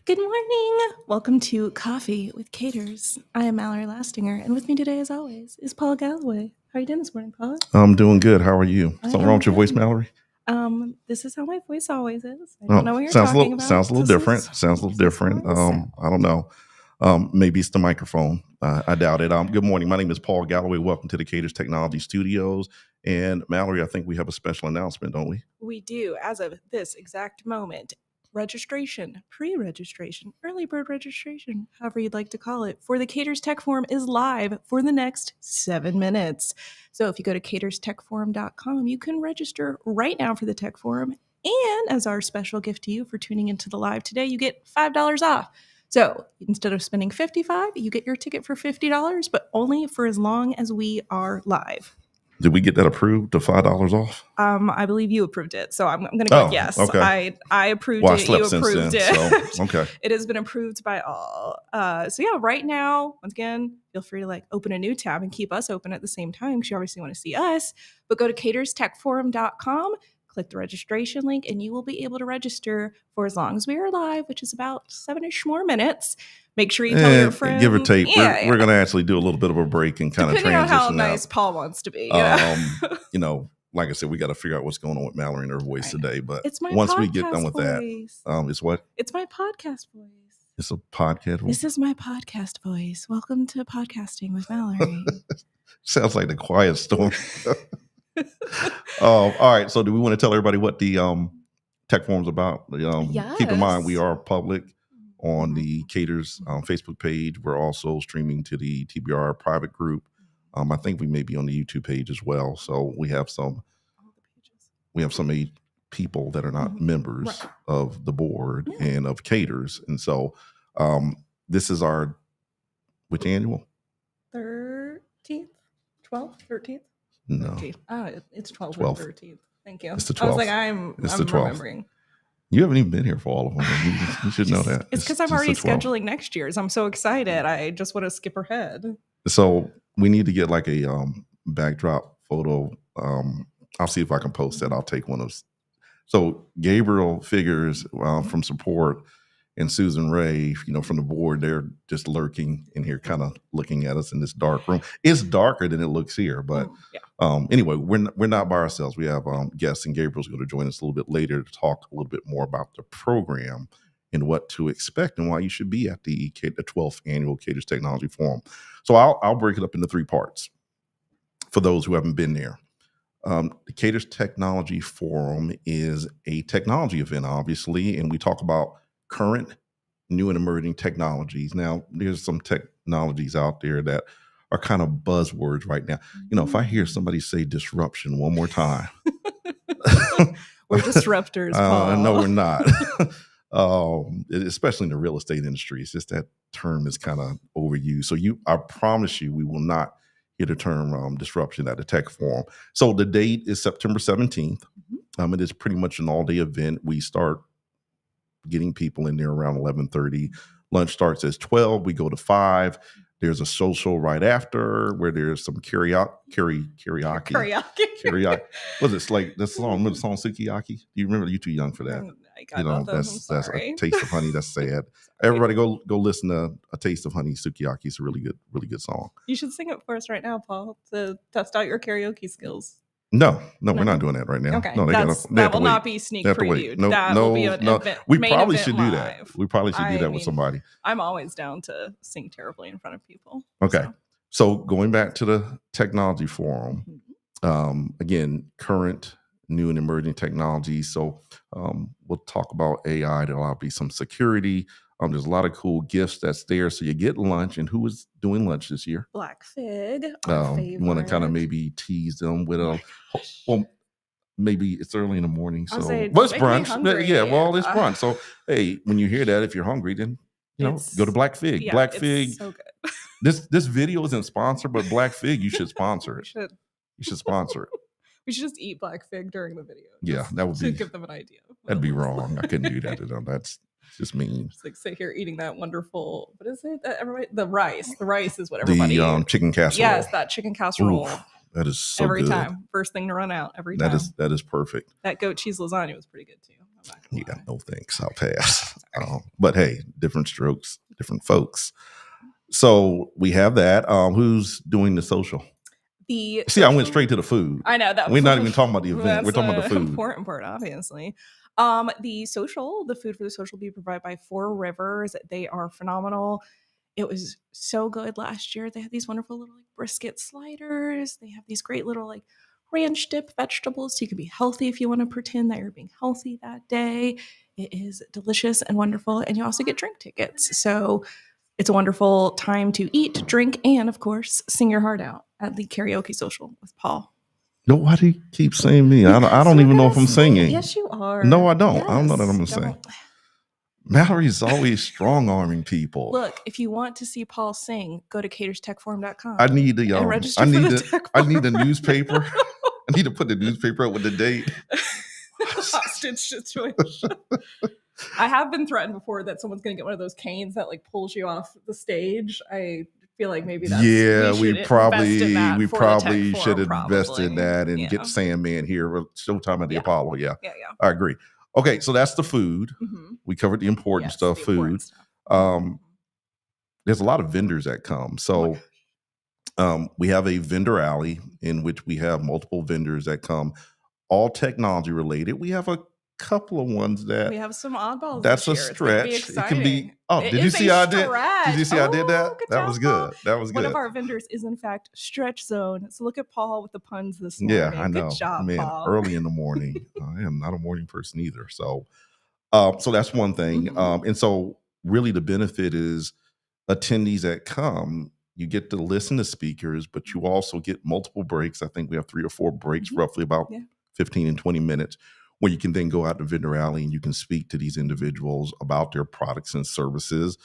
Good morning. Welcome to Coffee with CATRS. I am Mallory Lastinger, and with me today, as always, is Paul Galloway. How are you doing this morning, Paul? I'm doing good. How are you? I Something am wrong with your voice, good. Mallory? This is how my voice always is. I don't know what you're sounds talking about. sounds a little different. Sounds a little This is different. how I sound. I don't know. Maybe it's the microphone. I doubt it. Good morning. My name is Paul Galloway. Welcome to the CATRS Technology Studios. And Mallory, I think we have a special announcement, don't we? We do, as of this exact moment. Registration, pre-registration, early bird registration, however you'd like to call it, for the CATRS Tech Forum is live for the next 7 minutes. So if you go to caterstechforum.com, you can register right now for the Tech Forum. And as our special gift to you for tuning into the live today, you get $5 off. So instead of spending $55, you get your ticket for $50, but only for as long as we are live. Did we get that approved? The $5 off? I believe you approved it, so I'm going to go with yes. Okay. I approved Well, I it. slept You since approved then, it. so, okay. It has been approved by all. So yeah, right now, once again, feel free to open a new tab and keep us open at the same time because you obviously want to see us. But go to caterstechforum.com, click the registration link, and you will be able to register for as long as we are live, which is about 7-ish more minutes. Make sure you tell your friends. Give or take. Yeah, we're going to actually do a little bit of a break and kind depending of transition on how nice out. Paul wants to be. Like I said, we got to figure out what's going on with Mallory and her voice today. But it's my once podcast we get done with voice. that, it's what? It's my podcast voice. It's a podcast voice? This is my podcast voice. Welcome to podcasting with Mallory. Sounds like the Quiet Storm. All right. So do we want to tell everybody what the Tech Forum's about? Yes. Keep in mind, we are public on the CATRS Facebook page. We're also streaming to the TBR private group. I think we may be on the YouTube page as well. So we have some 8 people that are not members of the board and of CATRS. And so this is our, which annual? 13th? 12th? 13th? No. 13th. It's 12th and 13th. Thank you. It's the 12th. I was like, I'm the 12th. remembering. You haven't even been here for all of them. You should know that. It's because I'm already scheduling next year's. I'm so excited. I just want to skip ahead. So we need to get like a backdrop photo. I'll see if I can post that. I'll take one of those. So Gabriel Figures from support and Susan Ray, from the board, they're just lurking in here, kind of looking at us in this dark room. It's darker than it looks here, but anyway, we're not by ourselves. We have guests, and Gabriel's going to join us a little bit later to talk a little bit more about the program and what to expect and why you should be at the 12th annual CATRS Technology Forum. So I'll break it up into 3 parts for those who haven't been there. The CATRS Technology Forum is a technology event, obviously, and we talk about current, new, and emerging technologies. Now, there's some technologies out there that are kind of buzzwords right now. If I hear somebody say disruption one more time. We're disruptors, Paul. No, we're not. Especially in the real estate industry. It's just that term is kind of overused. So I promise you, we will not hear the term disruption at the Tech Forum. So the date is September 17th. It is pretty much an all-day event. We start getting people in there around 11:30. Lunch starts at 12. We go to 5. There's a social right after where there's some karaoke. Was it like that song? Remember the song Sukiyaki? Do you remember? You're too young for that. That's A Taste of Honey. That's sad. Everybody go listen to A Taste of Honey, Sukiyaki. It's a really good song. You should sing it for us right now, Paul, to test out your karaoke skills. No, we're not doing that right now. Okay, no, that will not be sneak previewed. That will be an event. We probably should live. do that. We probably should do that with somebody. I'm always down to sing terribly in front of people. Okay, so going back to the Technology Forum, again, current, new, and emerging technologies. So we'll talk about AI. There'll be some security. There's a lot of cool gifts that's there. So you get lunch. And who is doing lunch this year? Black Fig. You want to kind of maybe tease them with maybe it's early in the morning. So it's brunch. Yeah, well, it's brunch. So hey, when you hear that, if you're hungry, then go to Black Fig. Yeah, Black Fig. So good. This video isn't sponsored, but Black Fig, you should sponsor it. You should sponsor it. We should just eat Black Fig during the video. Yeah, that would be. To give them an idea. That'd be wrong. I couldn't do that to them. That's just mean. Just sit here eating that wonderful. What is it? Everybody, the rice. The rice is what everybody. The chicken casserole. Yes, that chicken casserole. Oof, that is so every good. time. First thing to run out every time. That is perfect. That goat cheese lasagna was pretty good too. Yeah, no thanks. I'll pass. But hey, different strokes, different folks. So we have that. Who's doing the social? I went straight to the food. I know that we're not even talking about the event. We're talking about the food. Important part, obviously. The food for the social will be provided by Four Rivers. They are phenomenal. It was so good last year. They had these wonderful little like brisket sliders. They have these great little like ranch dip vegetables. So you can be healthy if you want to pretend that you're being healthy that day. It is delicious and wonderful. And you also get drink tickets. So it's a wonderful time to eat, drink, and of course, sing your heart out at the karaoke social with Paul. No, why do you keep saying me? I don't even know if I'm singing. Yes, you are. No, I don't. Yes. I don't know that I'm going to sing. Mallory's always strong arming people. Look, if you want to see Paul sing, go to caterstechforum.com. I need the I need the newspaper. I need to put the newspaper up with the date. Hostage situation. I have been threatened before that someone's going to get one of those canes that like pulls you off the stage. I feel like maybe that's we probably should invest in that and get Sandman here. Showtime at the Apollo. Yeah, I agree. Okay, so that's the food. Mm-hmm. We covered the important stuff. Food. There's a lot of vendors that come. So we have a vendor alley in which we have multiple vendors that come, all technology related. We have a couple of ones that we have some oddballs. That's a stretch. It can be. Oh, did you see how I did? Did you see I did that? That was good. That was good. One of our vendors is in fact Stretch Zone. So look at Paul with the puns this morning. Yeah, I know. Good job, man. Paul. Early in the morning. I am not a morning person either. So that's one thing. Mm-hmm. And so really the benefit is attendees that come, you get to listen to speakers, but you also get multiple breaks. I think we have 3 or 4 breaks, roughly about 15 and 20 minutes, where you can then go out to vendor alley and you can speak to these individuals about their products and services,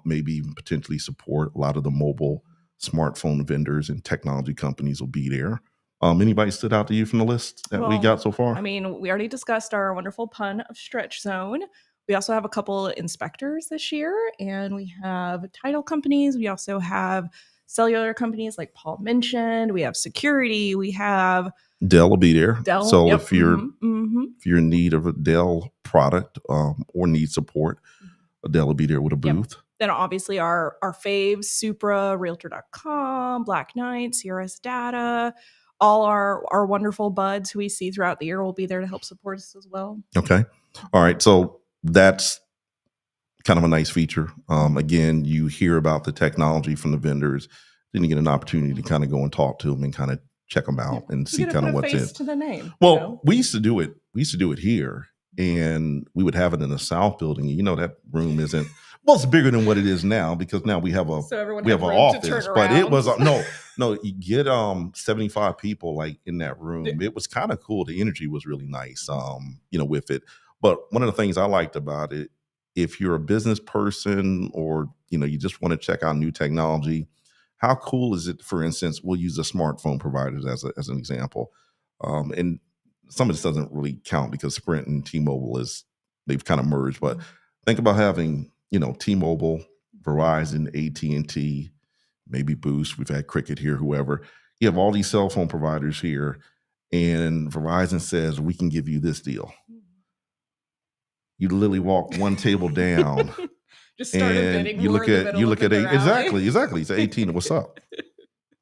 maybe even potentially support. A lot of the mobile smartphone vendors and technology companies will be there. Anybody stood out to you from the list that we got so far? I mean, we already discussed our wonderful pun of Stretch Zone. We also have a couple inspectors this year, and we have title companies. We also have cellular companies like Paul mentioned. We have security. We have Dell will be there. So if you're in need of a Dell product or need support, Dell will be there with a booth. Then obviously our faves, Supra, Realtor.com, Black Knight, CRS Data, all our wonderful buds who we see throughout the year will be there to help support us as well. Okay. All right. So that's kind of a nice feature. Again, you hear about the technology from the vendors, then you get an opportunity to kind of go and talk to them and kind of check them out and see kind of what's in. To the name. Well, we used to do it. We used to do it here, and we would have it in the South building. You know, that room isn't. Well, it's bigger than what it is now because now we have an office. But it was no. You get 75 people like in that room. Yeah. It was kind of cool. The energy was really nice. With it. But one of the things I liked about it, if you're a business person or you just want to check out new technology, how cool is it? For instance, we'll use the smartphone providers as an example, and some of this doesn't really count because Sprint and T-Mobile they've kind of merged. But think about having T-Mobile, Verizon, AT&T, maybe Boost. We've had Cricket here, whoever. You have all these cell phone providers here, and Verizon says we can give you this deal. You literally walk one table down. Just start bidding. You look at exactly. It's 18. What's up?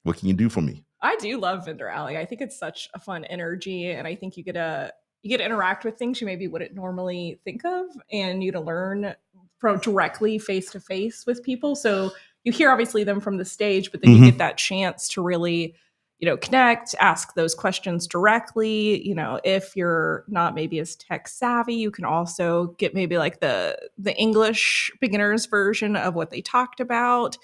What can you do for me? I do love Vendor Alley. I think it's such a fun energy, and I think you get to interact with things you maybe wouldn't normally think of, and you to learn from directly face to face with people. So you hear obviously them from the stage, but then you get that chance to really connect, ask those questions directly. If you're not maybe as tech savvy, you can also get maybe like the English beginners version of what they talked about.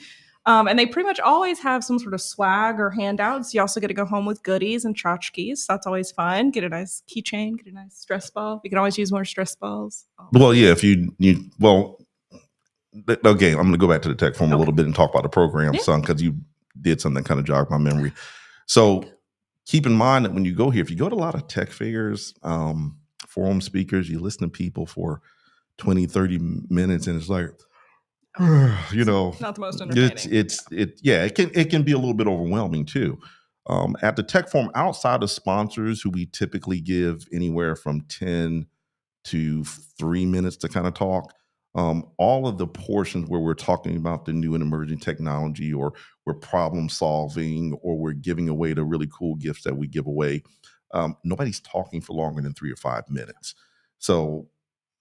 And they pretty much always have some sort of swag or handouts. You also get to go home with goodies and tchotchkes. So that's always fun. Get a nice keychain, get a nice stress ball. You can always use more stress balls. Well, yeah, if okay, I'm going to go back to the tech forum a little bit and talk about the program, son, because you did something that kind of jogged my memory. So keep in mind that when you go here, if you go to a lot of tech fairs, forum speakers, you listen to people for 20, 30 minutes and it's like, not the most entertaining. It can be a little bit overwhelming too. At the tech forum, outside of sponsors who we typically give anywhere from 10 to 3 minutes to kind of talk. All of the portions where we're talking about the new and emerging technology, or we're problem solving, or we're giving away the really cool gifts that we give away, nobody's talking for longer than 3 or 5 minutes. So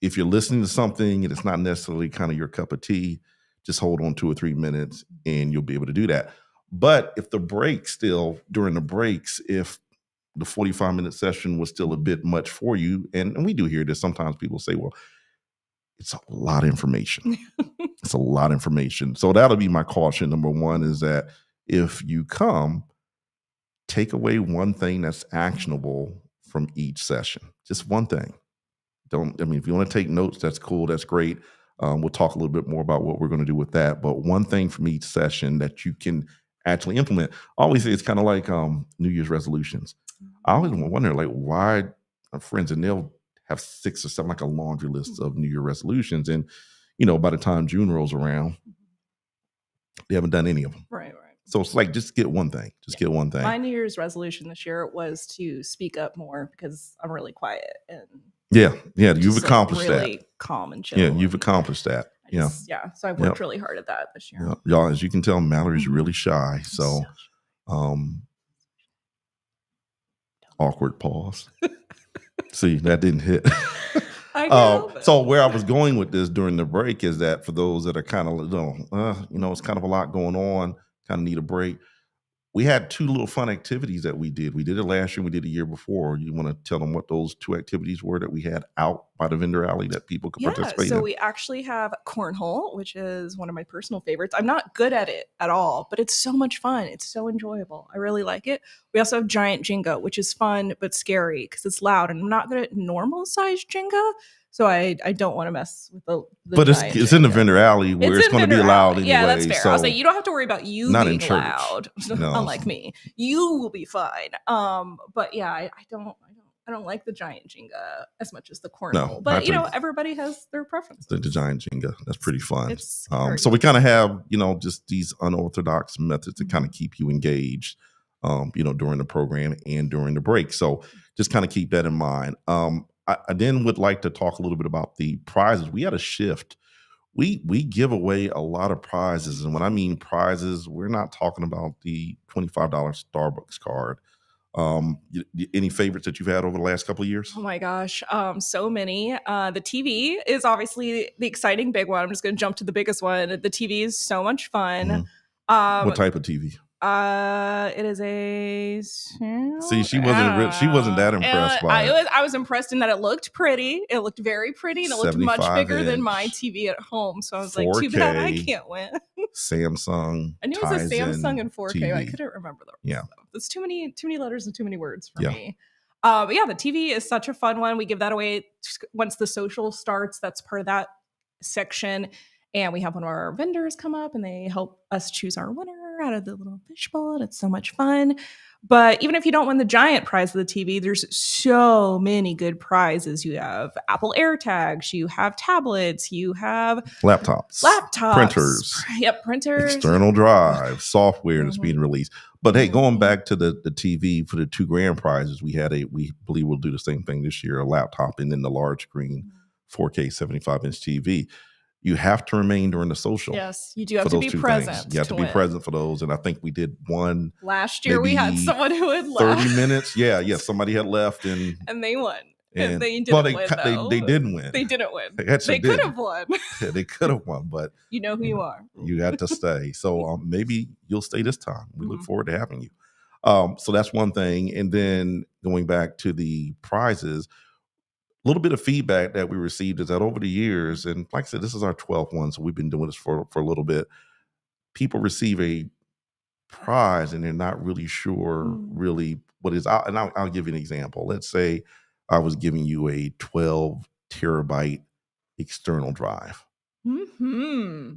if you're listening to something and it's not necessarily kind of your cup of tea, just hold on 2 or 3 minutes and you'll be able to do that. But if the break still, during the breaks, if the 45-minute session was still a bit much for you, and we do hear this, sometimes people say, well, it's a lot of information. It's a lot of information. So that'll be my caution. Number one is that if you come, take away one thing that's actionable from each session. Just one thing. If you want to take notes, that's cool. That's great. We'll talk a little bit more about what we're going to do with that. But one thing from each session that you can actually implement. I always say it's kind of like New Year's resolutions. I always wonder, like, why our friends, and they'll have 6 or 7, like a laundry list of New Year resolutions. And, by the time June rolls around, they haven't done any of them. Right. So it's like, just get one thing. Get one thing. My New Year's resolution this year was to speak up more because I'm really quiet and you've accomplished that. Really calm and chill. Yeah, you've accomplished that. So I've worked really hard at that this year. Yeah. Y'all, as you can tell, Mallory's really shy. So, awkward pause. See, that didn't hit. I know. So where I was going with this during the break is that for those that are kind of, it's kind of a lot going on, kind of need a break. We had 2 little fun activities that we did. We did it last year. We did it the year before. You want to tell them what those 2 activities were that we had out by the vendor alley that people could participate in? So we actually have cornhole, which is one of my personal favorites. I'm not good at it at all, but it's so much fun. It's so enjoyable. I really like it. We also have giant Jenga, which is fun but scary because it's loud. And I'm not good at normal size Jenga. So I don't want to mess with the but it's in the vendor alley where it's going to be loud anyway. Yeah, that's fair. So I was like, you don't have to worry about you not being in church. loud, No. unlike me. You will be fine. But yeah, I don't like the giant Jenga as much as the cornhole. No, but everybody has their preferences. The giant Jenga, that's pretty fun. It's so we kind of have just these unorthodox methods to kind of keep you engaged, during the program and during the break. So just kind of keep that in mind. I then would like to talk a little bit about the prizes. We had a shift. We give away a lot of prizes. And when I mean prizes, we're not talking about the $25 Starbucks card. Any favorites that you've had over the last couple of years? Oh my gosh, so many. The TV is obviously the exciting big one. I'm just going to jump to the biggest one. The TV is so much fun. Mm-hmm. What type of TV? It is a. See, she wasn't that impressed by it. I was impressed in that it looked pretty. It looked very pretty, and it looked much bigger than my TV at home. So I was 4K, like, too bad I can't win. Samsung. I knew it was a Samsung and 4K. TV. I couldn't remember them. Yeah, there's too many letters and too many words for me. But yeah, the TV is such a fun one. We give that away once the social starts. That's part of that section. And we have one of our vendors come up and they help us choose our winner out of the little fishbowl. And it's so much fun. But even if you don't win the giant prize of the TV, there's so many good prizes. You have Apple AirTags, you have tablets, you have laptops, printers. Yep, printers. External drive, software that's being released. But hey, going back to the TV for the 2 grand prizes, we believe we'll do the same thing this year, a laptop and then the large screen 4K 75-inch TV. You have to remain during the social. Yes, you do have to be present. You have to be present for those. And I think we did one. Last year we had someone who had left. 30 minutes. Yeah, somebody had left. And they won. And they didn't win, though. They didn't win. They didn't win. They could have won. They could have won, but. You know who you are. You got to stay. So maybe you'll stay this time. We look forward to having you. So that's one thing. And then going back to the prizes, a little bit of feedback that we received is that over the years, and like I said, this is our 12th one, so we've been doing this for a little bit, people receive a prize and they're not really sure really what is out. And I'll give you an example. Let's say I was giving you a 12 terabyte external drive. Mm-hmm.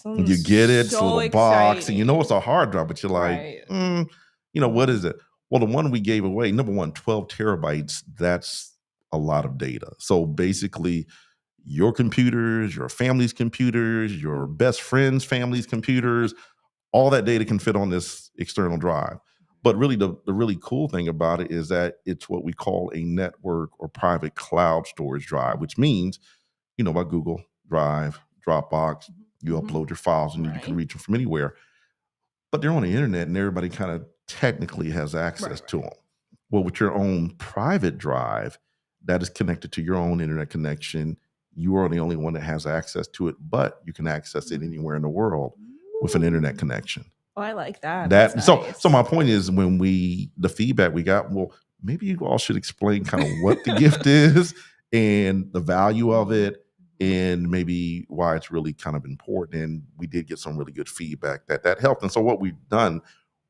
And you get it, it's a little box, and it's a hard drive, but you're like, what is it? Well, the one we gave away, number one, 12 terabytes, that's a lot of data. So basically your computers, your family's computers, your best friend's family's computers, all that data can fit on this external drive. But really, the really cool thing about it is that it's what we call a network or private cloud storage drive, which means, about Google Drive, Dropbox, you upload your files and you can reach them from anywhere. But they're on the internet and everybody kind of technically has access to them. Well, with your own private drive that is connected to your own internet connection, you are the only one that has access to it, but you can access it anywhere in the world with an internet connection. Oh, I like that. That's nice. So my point is, when the feedback we got, well, maybe you all should explain kind of what the gift is and the value of it, and maybe why it's really kind of important. And we did get some really good feedback that helped. And so what we've done,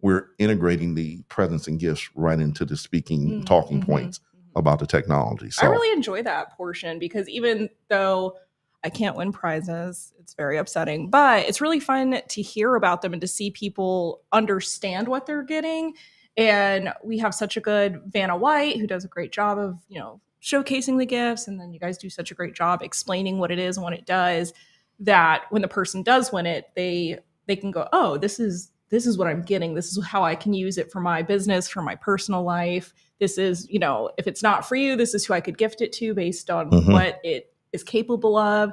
we're integrating the presents and gifts right into the speaking talking points about the technology. So I really enjoy that portion, because even though I can't win prizes, it's very upsetting, but it's really fun to hear about them and to see people understand what they're getting. And we have such a good Vanna White, who does a great job of, showcasing the gifts. And then you guys do such a great job explaining what it is and what it does, that when the person does win it, they can go, oh, this is what I'm getting. This is how I can use it for my business, for my personal life. This is, if it's not for you, this is who I could gift it to based on what it is capable of.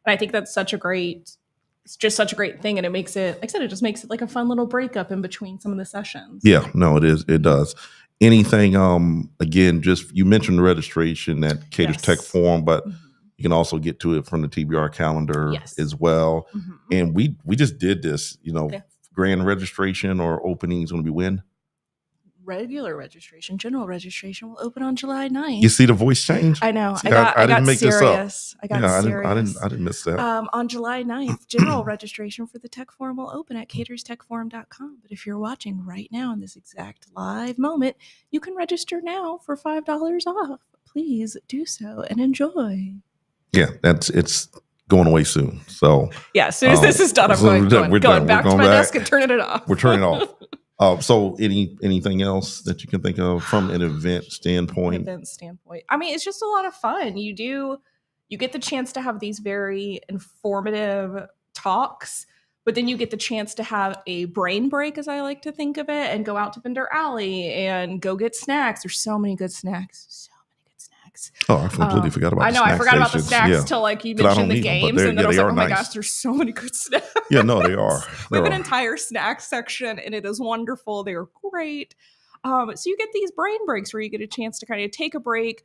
And I think that's it's just such a great thing. And it makes it, like I said, it just makes it like a fun little breakup in between some of the sessions. Yeah, no, it does. Anything, again, just, you mentioned the registration at CATRS Tech Forum, but you can also get to it from the TBR calendar as well. And we just did this, grand registration or opening is going to be when? Regular registration, general registration will open on July 9th. You see the voice change? I know. See, I didn't make serious. this up. I got serious. I didn't miss that. On July 9th, general registration for the Tech Forum will open at caterstechforum.com. But if you're watching right now in this exact live moment, you can register now for $5 off. Please do so and enjoy. Yeah, it's going away soon. So yeah, as soon as this is done, I'm going back to my desk and turning it off. We're turning it off. So anything else that you can think of from an event standpoint? I mean, it's just a lot of fun. You get the chance to have these very informative talks, but then you get the chance to have a brain break, as I like to think of it, and go out to Vendor Alley and go get snacks. There's so many good snacks. Oh, I completely forgot about. I know, I forgot about the snacks till you mentioned the games, and then I was like, oh my gosh, there's so many good snacks. Yeah, no, they are. We have an entire snack section, and it is wonderful. They are great. So you get these brain breaks where you get a chance to kind of take a break,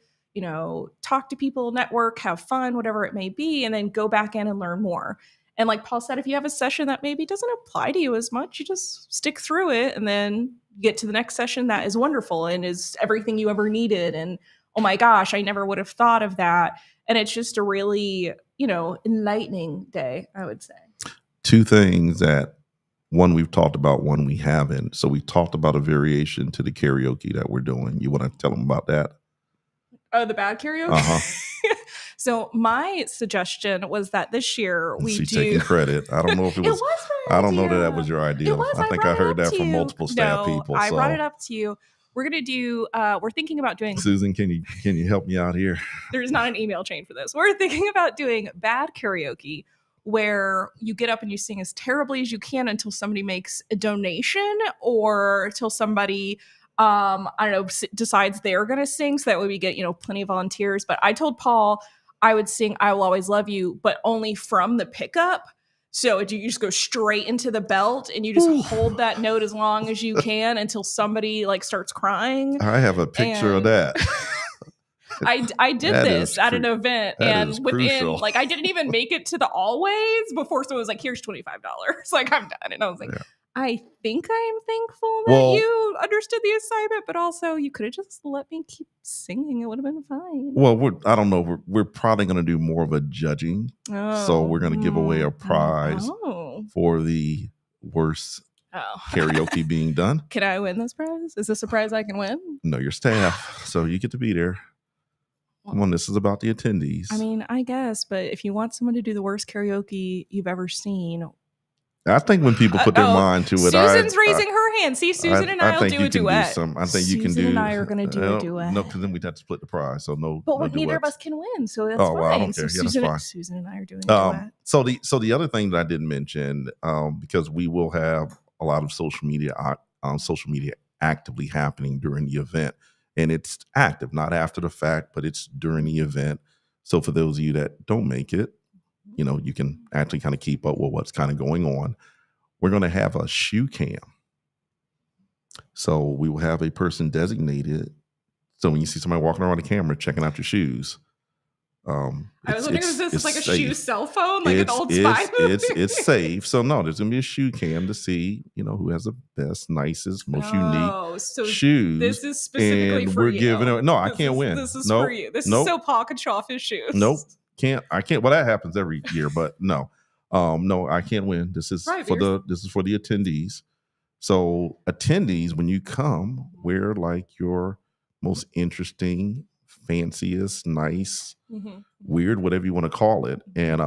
talk to people, network, have fun, whatever it may be, and then go back in and learn more. And like Paul said, if you have a session that maybe doesn't apply to you as much, you just stick through it and then get to the next session that is wonderful and is everything you ever needed. And oh my gosh, I never would have thought of that. And it's just a really, enlightening day, I would say. Two things that, one we've talked about, one we haven't. So we talked about a variation to the karaoke that we're doing. You want to tell them about that? Oh, the bad karaoke? So my suggestion was that this year taking credit. I don't know if it was. I don't know that was your idea. I think I heard that from multiple staff people. I brought it up to you. We're going to do, we're thinking about doing. Susan, can you help me out here? There's not an email chain for this. We're thinking about doing bad karaoke, where you get up and you sing as terribly as you can until somebody makes a donation or till somebody, decides they're going to sing. So that way we get, plenty of volunteers. But I told Paul I would sing I Will Always Love You, but only from the pickup. So you just go straight into the belt and you just hold that note as long as you can until somebody starts crying. I have a picture of that. I did this at an event, and within I didn't even make it to the always before someone was like, here's $25. I'm done. And I was like, I think I am thankful that you understood the assignment, but also you could have just let me keep singing. It would have been fine. Well, I don't know. We're probably going to do more of a judging. So we're going to give away a prize for the worst karaoke being done. Can I win this prize? Is this a prize I can win? No, your staff. So you get to be there. Come on, this is about the attendees. I mean, I guess, but if you want someone to do the worst karaoke you've ever seen, I think when people put their mind to it, Susan's raising her hand. See, Susan and I will do a duet. I think you can do. Susan and I are going to do a duet. No, because then we'd have to split the prize. So no. But neither of us can win, so that's fine. Well, I don't care. So that's fine. Susan and I are doing a duet. So the other thing that I didn't mention, because we will have a lot of social media actively happening during the event. And it's active, not after the fact, but it's during the event. So for those of you that don't make it, you can actually kind of keep up with what's kind of going on. We're going to have a shoe cam. So we will have a person designated. So when you see somebody walking around the camera checking out your shoes, I was wondering, is this like a safe. shoe cell phone, like an old spy movie? It's safe. So no, there's gonna be a shoe cam to see, who has the best, nicest, most unique so shoes. this is specifically and for we're you. giving it. No, I can't win. This is Nope, for you. This nope, is so Paul can show off his shoes. Nope, I can't. Well, that happens every year, but no, no, I can't win. This is Right, for the attendees. So attendees, when you come, wear like your most interesting, fanciest, nice, weird, whatever you want to call it, and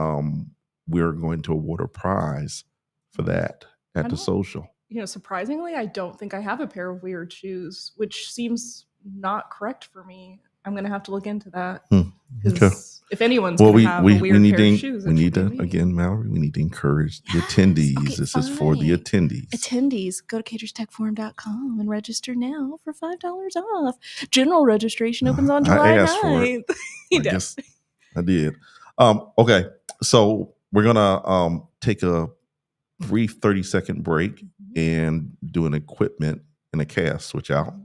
we're going to award a prize for that at the social. Surprisingly, I don't think I have a pair of weird shoes, which seems not correct for me. I'm going to have to look into that. Okay. If anyone's going to have a weird pair of shoes, we need to, again, Mallory, we need to encourage the attendees. Okay, this is for the attendees. Attendees, go to caterstechforum.com and register now for $5 off. General registration opens on July 9th. I guess I did. Okay, so we're going to take a brief 30-second break and do an equipment and a cast switch out.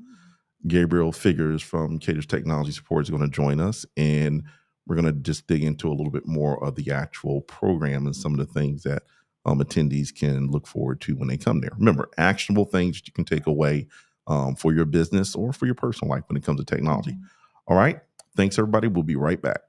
Gabriel Figures from CATRS Technology Support is going to join us, and we're going to just dig into a little bit more of the actual program and some of the things that attendees can look forward to when they come there. Remember, actionable things that you can take away for your business or for your personal life when it comes to technology. All right. Thanks, everybody. We'll be right back.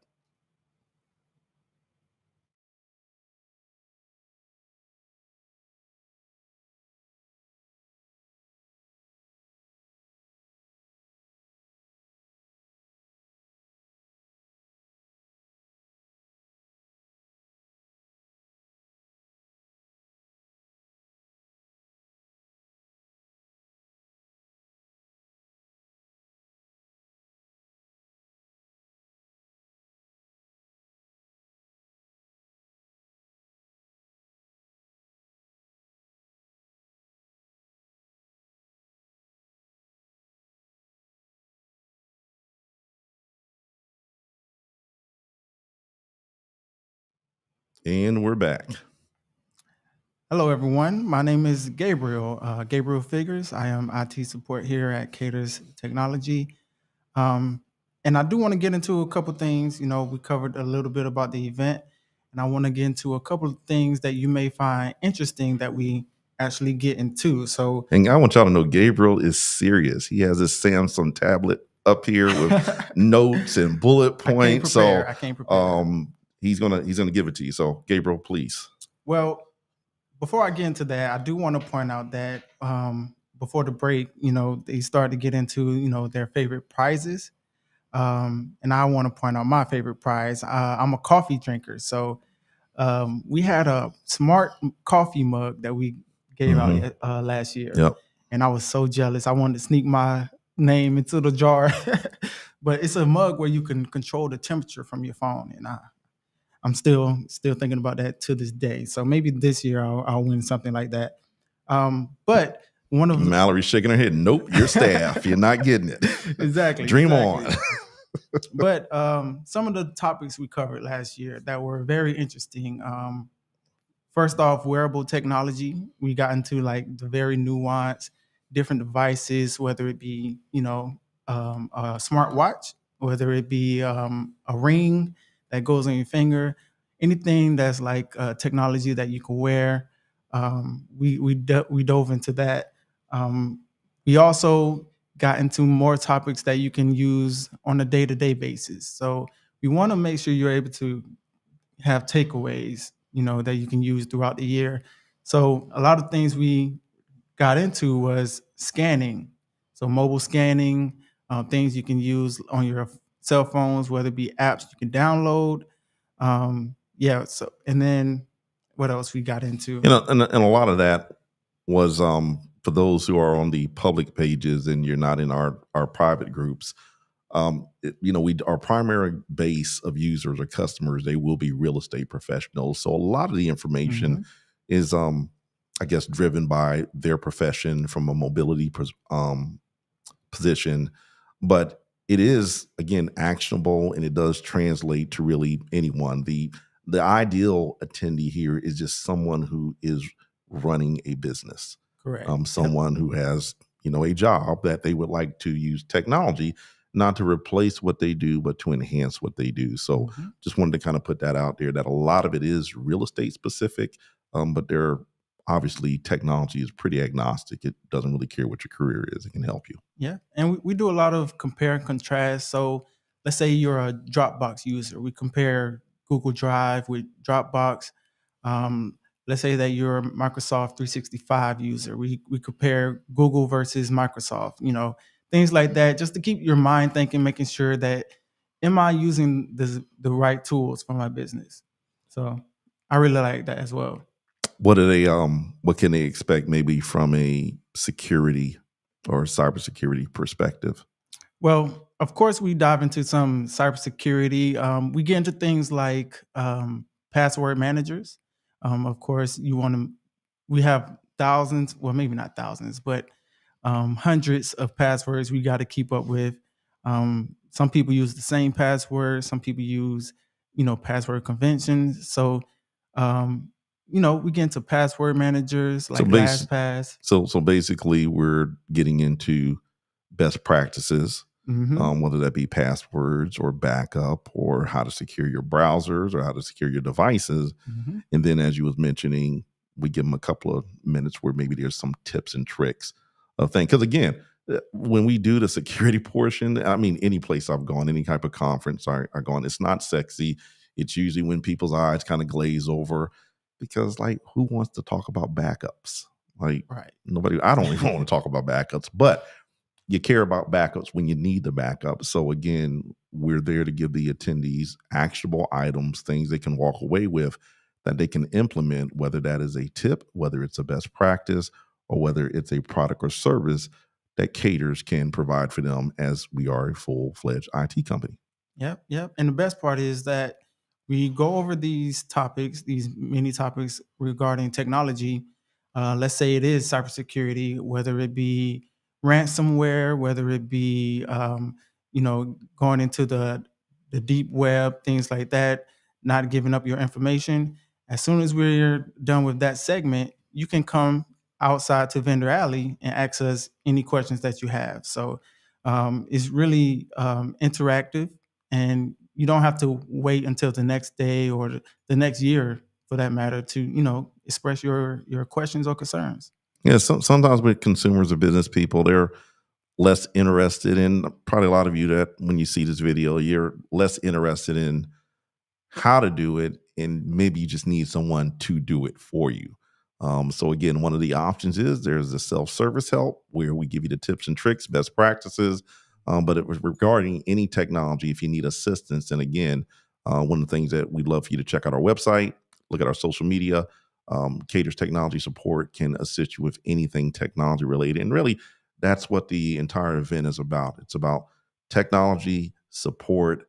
And we're back. Hello, everyone. My name is Gabriel, Gabriel Figures. I am IT support here at CATRS Technology. And I do want to get into a couple things. We covered a little bit about the event, and I want to get into a couple of things that you may find interesting that we actually get into. So, and I want y'all to know Gabriel is serious. He has his Samsung tablet up here with notes and bullet points. I can't prepare. He's gonna give it to you. So, Gabriel, please. Well, before I get into that, I do want to point out that before the break, they started to get into, their favorite prizes. And I want to point out my favorite prize. I'm a coffee drinker. So we had a smart coffee mug that we gave out last year. Yep. And I was so jealous. I wanted to sneak my name into the jar. But it's a mug where you can control the temperature from your phone. And I'm still thinking about that to this day. So maybe this year I'll win something like that. But one of Mallory's shaking her head. Nope, your staff. You're not getting it. Exactly. Dream on. But some of the topics we covered last year that were very interesting. First off, wearable technology. We got into like the very nuanced, different devices, whether it be a smartwatch, whether it be a ring that goes on your finger, anything that's like technology that you can wear. We dove into that. We also got into more topics that you can use on a day-to-day basis. So we want to make sure you're able to have takeaways, that you can use throughout the year. So a lot of things we got into was scanning. So mobile scanning, things you can use on your cell phones, whether it be apps you can download. So, and then what else we got into? And a lot of that was for those who are on the public pages and you're not in our private groups. Our primary base of users or customers, they will be real estate professionals. So a lot of the information is I guess, driven by their profession from a mobility position. But it is, again, actionable, and it does translate to really anyone. The ideal attendee here is just someone who is running a business, Correct. Yep. someone who has, a job that they would like to use technology not to replace what they do, but to enhance what they do. So Mhm. just wanted to kind of put that out there, that a lot of it is real estate specific, but there obviously technology is pretty agnostic. It doesn't really care what your career is. It can help you. Yeah. And we do a lot of compare and contrast. So let's say you're a Dropbox user. We compare Google Drive with Dropbox. Um, let's say that you're a Microsoft 365 user. We compare Google versus Microsoft, things like that, just to keep your mind thinking, making sure that am I using the right tools for my business? So I really like that as well. What can they expect maybe from a security or cybersecurity perspective? Well, of course, we dive into some cybersecurity. We get into things like password managers. Of course, we have thousands, well, maybe not thousands, but hundreds of passwords we got to keep up with. Some people use the same password. Some people use, password conventions. So, we get into password managers So like base LastPass. so basically we're getting into best practices, Hmm. whether that be passwords or backup or how to secure your browsers or how to secure your devices. Hmm. And then, as you was mentioning, we give them a couple of minutes where maybe there's some tips and tricks of things. Because again, when we do the security portion, I mean, any place I've gone, any type of conference I've gone, it's not sexy. It's usually when people's eyes kind of glaze over because, like, who wants to talk about backups? Like, Right. nobody, I don't even want to talk about backups, but you care about backups when you need the backup. So again, we're there to give the attendees actionable items, things they can walk away with that they can implement, whether that is a tip, whether it's a best practice, or whether it's a product or service that CATRS can provide for them, as we are a full-fledged IT company. Yep, yep. And the best part is that we go over these topics, these many topics regarding technology. Let's say it is cybersecurity, whether it be ransomware, whether it be going into the deep web, things like that, not giving up your information. As soon as we're done with that segment, you can come outside to Vendor Alley and ask us any questions that you have. So it's really interactive, and you don't have to wait until the next day or the next year for that matter to express your questions or concerns. Yeah, sometimes with consumers or business people, they're less interested in, probably a lot of you that when you see this video, you're less interested in how to do it, and maybe you just need someone to do it for you. So again, one of the options is there's the self-service help where we give you the tips and tricks, best practices. But it was regarding any technology, if you need assistance, and again, one of the things that we'd love for you to check out our website, look at our social media. CATRS Technology Support can assist you with anything technology related, and really, that's what the entire event is about. It's about technology support,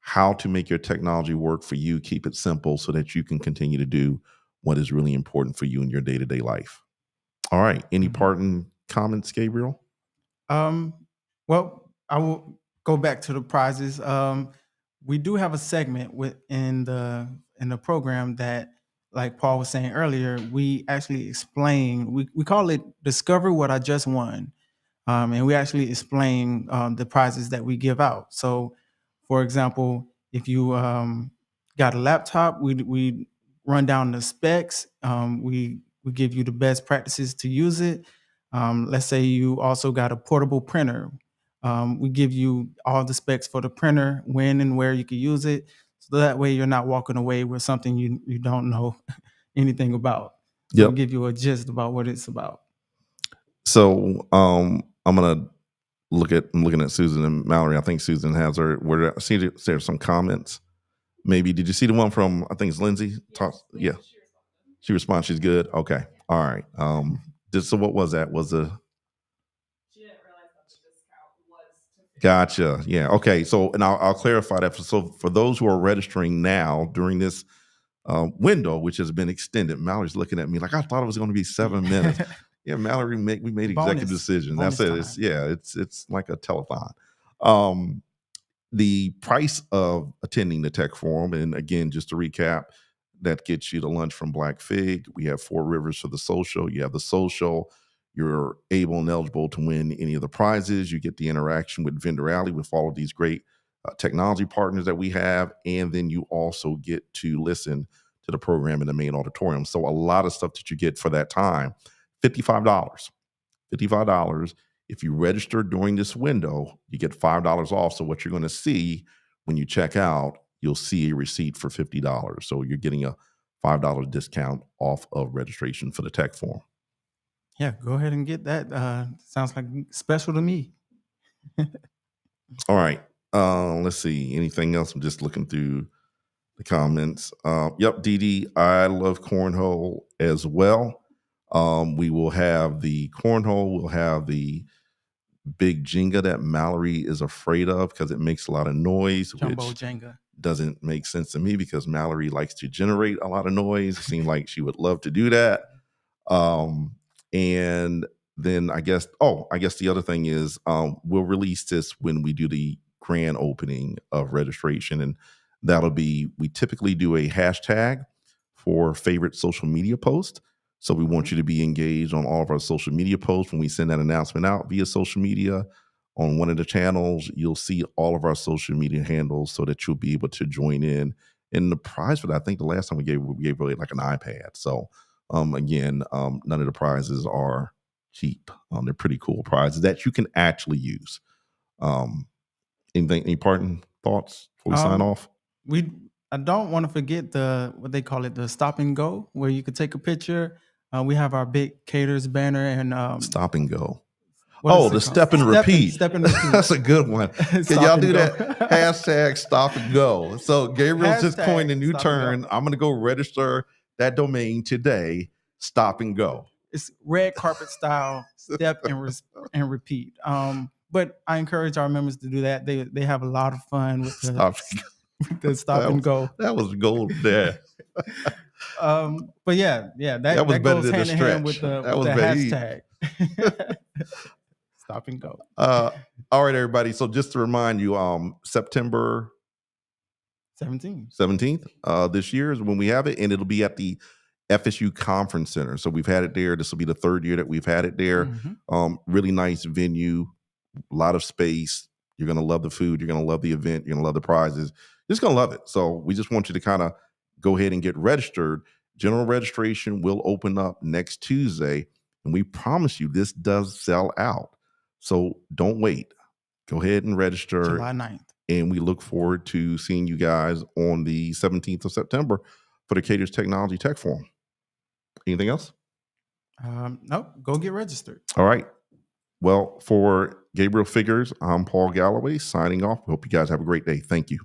how to make your technology work for you, keep it simple so that you can continue to do what is really important for you in your day-to-day life. All right. Any Mhm. parting comments, Gabriel? Um, well, I will go back to the prizes. We do have a segment within the program that, like Paul was saying earlier, we actually explain. We call it "Discover What I Just Won." And we actually explain the prizes that we give out. So, for example, if you got a laptop, we run down the specs. We give you the best practices to use it. Let's say you also got a portable printer. We give you all the specs for the printer, when and where you can use it, so that way you're not walking away with something you don't know anything about. So we Yep. give you a gist about what it's about. So I'm looking at Susan and Mallory. I think Susan has her where I see there's some comments. Maybe did you see the one from, I think it's Lindsay? Yeah. She responds, she's good. Okay. All right. So what was that? Was the Gotcha. Yeah. Okay. So, and I'll clarify that. So, for those who are registering now during this window, which has been extended. Mallory's looking at me like, I thought it was going to be 7 minutes. Yeah, Mallory, we made executive decisions. That's it. It's like a telethon. The price of attending the tech forum, and again, just to recap, that gets you the lunch from Black Fig. We have 4 Rivers for the social. You have the social. You're able and eligible to win any of the prizes. You get the interaction with Vendor Alley with all of these great technology partners that we have. And then you also get to listen to the program in the main auditorium. So a lot of stuff that you get for that time. $55. $55. If you register during this window, you get $5 off. So what you're going to see when you check out, you'll see a receipt for $50. So you're getting a $5 discount off of registration for the tech forum. Yeah, go ahead and get that. Sounds like special to me. All right. Let's see. Anything else? I'm just looking through the comments. Yep, Dee, I love cornhole as well. We will have the cornhole. We'll have the big Jenga that Mallory is afraid of because it makes a lot of noise. Jumbo which Jenga doesn't make sense to me because Mallory likes to generate a lot of noise. It seems like she would love to do that. And then I guess the other thing is we'll release this when we do the grand opening of registration, and that'll be, we typically do a hashtag for favorite social media post. So we want you to be engaged on all of our social media posts when we send that announcement out via social media. On one of the channels, you'll see all of our social media handles so that you'll be able to join in. And the prize for that, I think the last time we gave really like an iPad. So again, none of the prizes are cheap. They're pretty cool prizes that you can actually use. Any parting thoughts before we sign off? I don't want to forget what they call it, the stop and go, where you could take a picture. We have our big CATRS banner and stop and go. The step and repeat. Step and repeat. That's a good one. Can y'all do that? Hashtag stop and go. So Gabriel's just coined a new term. I'm going to go register that domain today. Stop and go. It's red carpet style, step and repeat. But I encourage our members to do that. They have a lot of fun with the stop and go. That was gold there. But that goes hand in hand with the hashtag. Stop and go. All right, everybody. So just to remind you, September 17th this year is when we have it, and it'll be at the FSU Conference Center. So we've had it there. This will be the 3rd year that we've had it there. Mm-hmm. Really nice venue, a lot of space. You're going to love the food. You're going to love the event. You're going to love the prizes. You're just going to love it. So we just want you to kind of go ahead and get registered. General registration will open up next Tuesday, and we promise you this does sell out. So don't wait. Go ahead and register. July 9th. And we look forward to seeing you guys on the 17th of September for the CATRS Technology Tech Forum. Anything else? Nope. Go get registered. All right. Well, for Gabriel Figures, I'm Paul Galloway signing off. We hope you guys have a great day. Thank you.